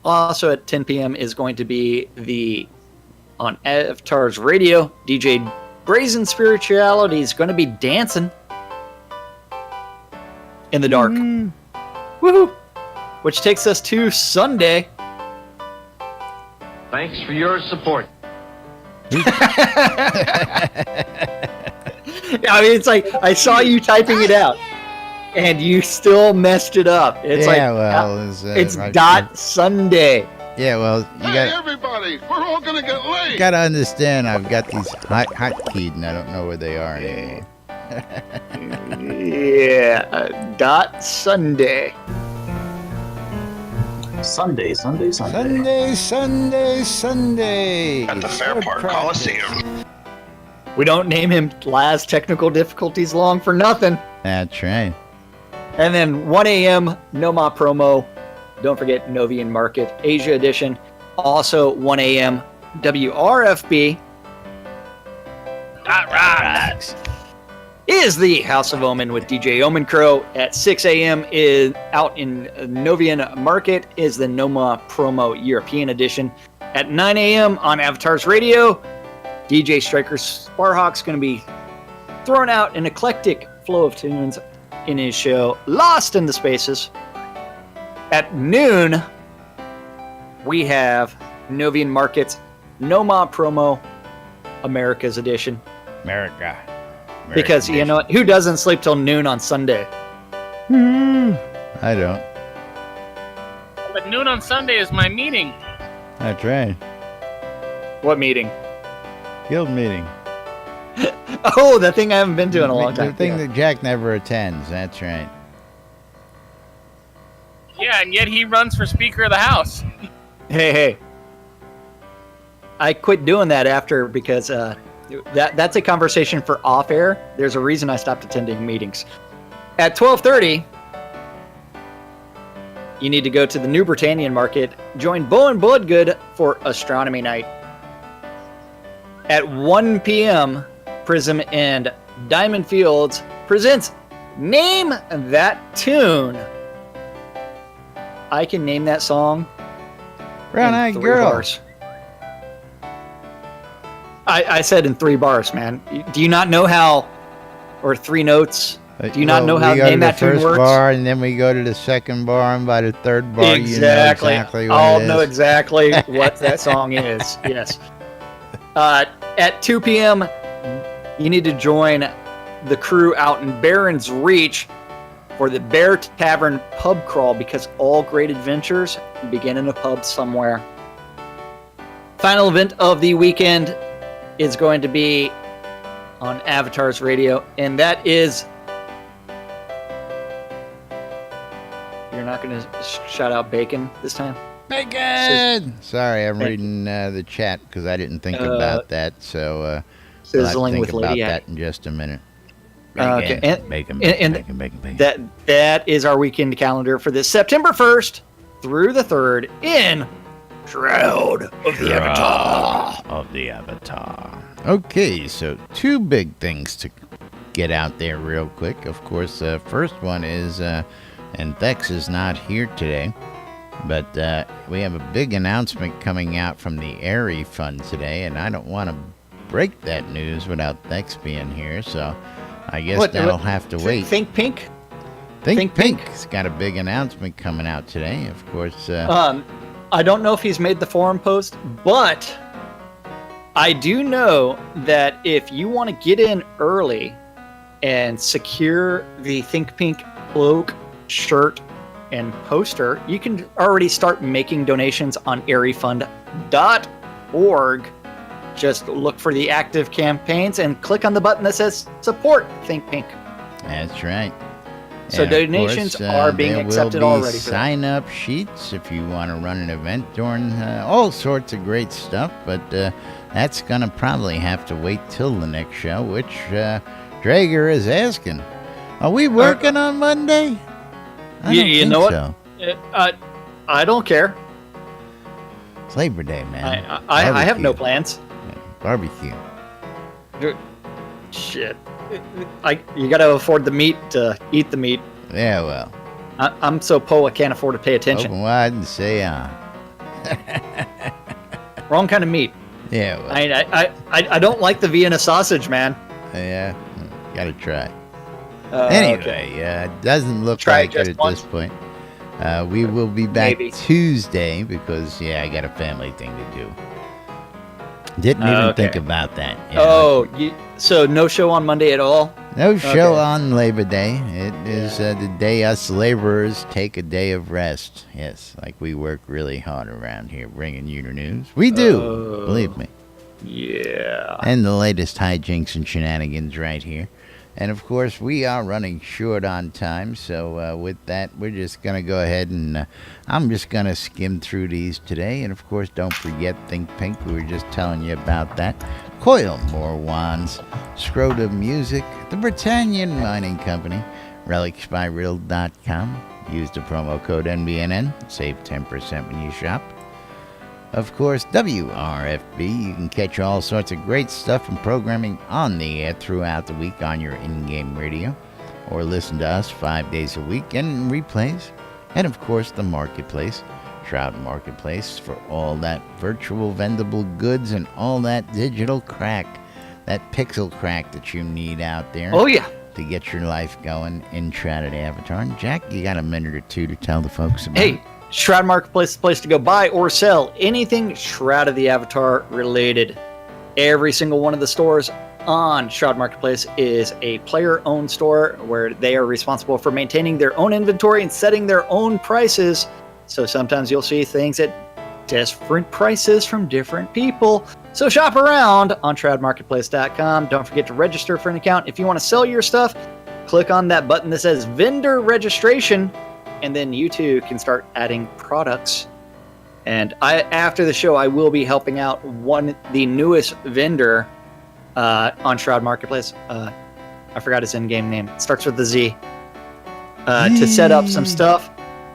Also at 10 p.m. is going to be on Avatars Radio, DJ Brazen Spirituality is going to be dancing in the dark. Woohoo! Which takes us to Sunday.
Thanks for your support.
I mean, it's like I saw you typing it out, and you still messed it up. It's it's Dot Sunday.
Yeah, well, you got
everybody, we're all gonna get late.
You gotta understand, I've got these hotkeyed, and I don't know where they are anymore.
Yeah, Dot Sunday.
Sunday.
At
the Fair Park Coliseum.
We don't name him Laz Technical Difficulties Long for nothing.
That's right.
And then 1 a.m. Noma promo. Don't forget Novian Market Asia Edition. Also 1 a.m. WRFB.
Rocks.
Is the House of Omen with DJ Omen Crow. At 6 a.m. is out in Novian Market is the Noma Promo European Edition. At 9 a.m. on Avatars Radio, DJ Striker Sparhawk's going to be throwing out an eclectic flow of tunes in his show Lost in the Spaces. At noon, we have Novian Market's Noma Promo America's Edition.
America.
Because, you know what? Who doesn't sleep till noon on Sunday?
I don't.
But noon on Sunday is my meeting.
That's right.
What meeting?
Guild meeting.
Oh, the thing I haven't been to in a long time.
The thing that Jack never attends. That's right.
Yeah, and yet he runs for Speaker of the House.
Hey. I quit doing that after because that's a conversation for off air. There's a reason I stopped attending meetings. At 12:30, you need to go to the New Britannian Market. Join Bo and Bloodgood for Astronomy Night. At 1 p.m., Prism and Diamond Fields presents Name That Tune. I can name that song.
Brown Eyed Girl.
Bars. I said in 3 bars, man. Do you not know how, or 3 notes? Do you not know how
we go to
name
the
that tune
first
works?
bar, and then we go to the second bar, and by the third bar,
Exactly.
you know exactly what
I'll
it is.
know exactly what that song is. Yes. At 2 p.m., you need to join the crew out in Barron's Reach for the Bear Tavern pub crawl, because all great adventures begin in a pub somewhere. Final event of the weekend is going to be on Avatar's Radio, and that is... You're not going to shout out bacon this time?
Bacon! Sorry, I'm reading the chat because I didn't think about that, so we'll have to
Sizzling
think
with
about
Lady
that in just a minute.
Okay.
Bacon.
That is our weekend calendar for this September 1st through the 3rd in Shroud of the Avatar.
Okay, so 2 big things to get out there real quick. Of course, first one is, and Thex is not here today, but we have a big announcement coming out from the Airy Fund today, and I don't want to break that news without Thex being here, so I guess that'll have to wait.
Think Pink?
Think Pink's got a big announcement coming out today, of course.
I don't know if he's made the forum post, but I do know that if you want to get in early and secure the Think Pink cloak, shirt, and poster, you can already start making donations on airyfund.org. Just look for the active campaigns and click on the button that says support Think Pink.
That's right.
So
And of
donations
course,
are being accepted already.
There will be sign-up sheets if you want to run an event during all sorts of great stuff, but that's going to probably have to wait till the next show, which Drager is asking. Are we working on Monday?
You know what?
So.
I don't care.
It's Labor Day, man.
I have no plans.
Barbecue.
Shit. You got to afford the meat to eat the meat.
Yeah, well.
I'm so poor I can't afford to pay attention.
Open wide and say
Wrong kind of meat.
Yeah, well.
I don't like the Vienna sausage, man.
Yeah, gotta try.
Anyway,
okay. It doesn't look
Try
like it
just
at
once.
this point. We will be back
Maybe.
Tuesday because, I got a family thing to do. Didn't even think
Okay.
about that.
So no show on Monday at all?
No show
Okay.
on Labor Day. It is the day us laborers take a day of rest. Yes, like we work really hard around here bringing you the news. We do, believe me.
Yeah.
And the latest hijinks and shenanigans right here. And, of course, we are running short on time, so with that, we're just going to go ahead and I'm just going to skim through these today. And, of course, don't forget Think Pink. We were just telling you about that. Coil More Wands, Shroud Music, the Britannian Mining Company, RelicSpyRiddle.com. Use the promo code NBNN. Save 10% when you shop. Of course, WRFB. You can catch all sorts of great stuff and programming on the air throughout the week on your in-game radio, or listen to us 5 days a week and replays. And of course, the Marketplace, Shroud Marketplace, for all that virtual vendable goods and all that digital crack, that pixel crack that you need out there.
Oh, yeah.
To get your life going in Shrouded Avatar. And Jack, you got a minute or two to tell the folks about it.
Hey, Shroud Marketplace is the place to go buy or sell anything Shroud of the Avatar related. Every single one of the stores on Shroud Marketplace is a player-owned store where they are responsible for maintaining their own inventory and setting their own prices. So sometimes you'll see things at different prices from different people. So shop around on shroudmarketplace.com. Don't forget to register for an account. If you want to sell your stuff, click on that button that says vendor registration, and then you too can start adding products. And after the show, I will be helping out the newest vendor on Shroud Marketplace. I forgot his in-game name. It starts with the Z. To set up some stuff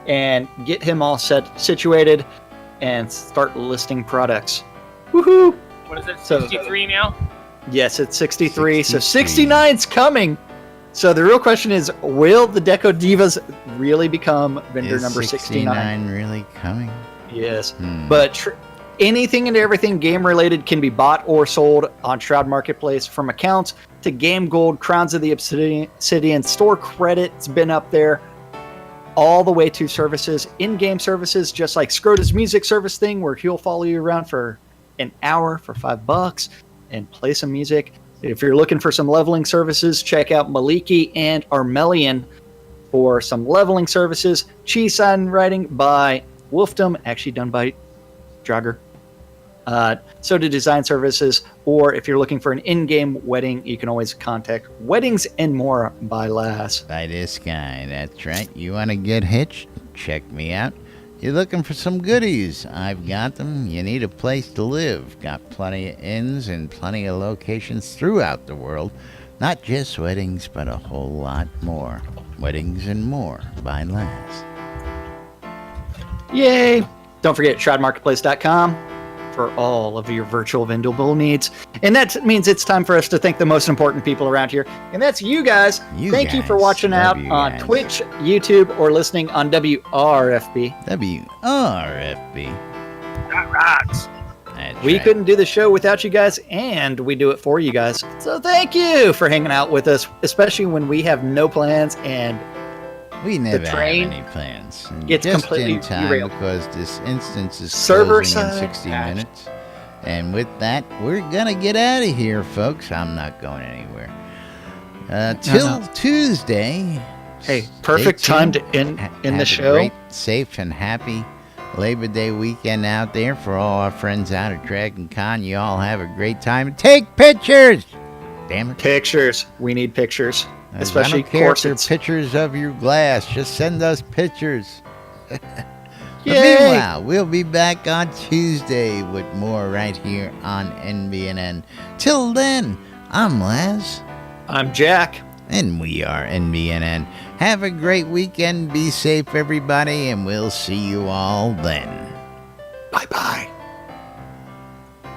and get him all situated and start listing products. Woohoo!
What is it,
So-
63 now?
Yes, it's 63. So
63.
69's coming. So the real question is, will the Deco Divas really become vendor
Is
number 69?
really coming?
Yes.
Hmm.
But Anything and everything game related can be bought or sold on Shroud Marketplace, from accounts to game gold, Crowns of the Obsidian, store credits been up there, all the way to services, in-game services, just like Scrota's music service thing, where he'll follow you around for an hour for $5 and play some music. If you're looking for some leveling services, check out Maliki and Armelian for some leveling services. Cheese sign writing by Wolfdom, actually done by Jogger. So do design services, or if you're looking for an in-game wedding, you can always contact Weddings and More by Lass.
By this guy, that's right. You want to get hitched? Check me out. You're looking for some goodies? I've got them. You need a place to live. Got plenty of inns and plenty of locations throughout the world. Not just weddings, but a whole lot more. Weddings and More by Lass.
Yay! Don't forget shroudmarketplace.com for all of your virtual vendable needs. And that means it's time for us to thank the most important people around here. And that's you guys. Thank you for watching out on Twitch, YouTube, or listening on WRFB.
WRFB.
That rocks.
We couldn't do the show without you guys, and we do it for you guys. So thank you for hanging out with us, especially when we have no plans and
we never
the train
have any plans.
It's
just
completely
in time
derailed.
Because this instance is
Server
closing in
side
60
patch.
minutes. And with that, we're going to get out of here, folks. I'm not going anywhere. Till Tuesday.
Hey, perfect time to end the
Have a
show.
great, safe, and happy Labor Day weekend out there for all our friends out at Dragon Con. You all have a great time. Take pictures! Damn it.
Pictures. We need pictures. Especially
I don't care if they're
corsets.
pictures of your glass. Just send us pictures. But
Yay!
meanwhile, we'll be back on Tuesday with more right here on NBNN. Till then, I'm Laz.
I'm Jack.
And we are NBNN. Have a great weekend. Be safe, everybody, and we'll see you all then.
Bye-bye.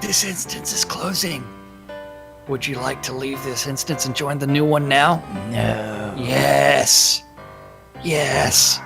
This instance is closing. Would you like to leave this instance and join the new one now?
No.
Yes. Yes.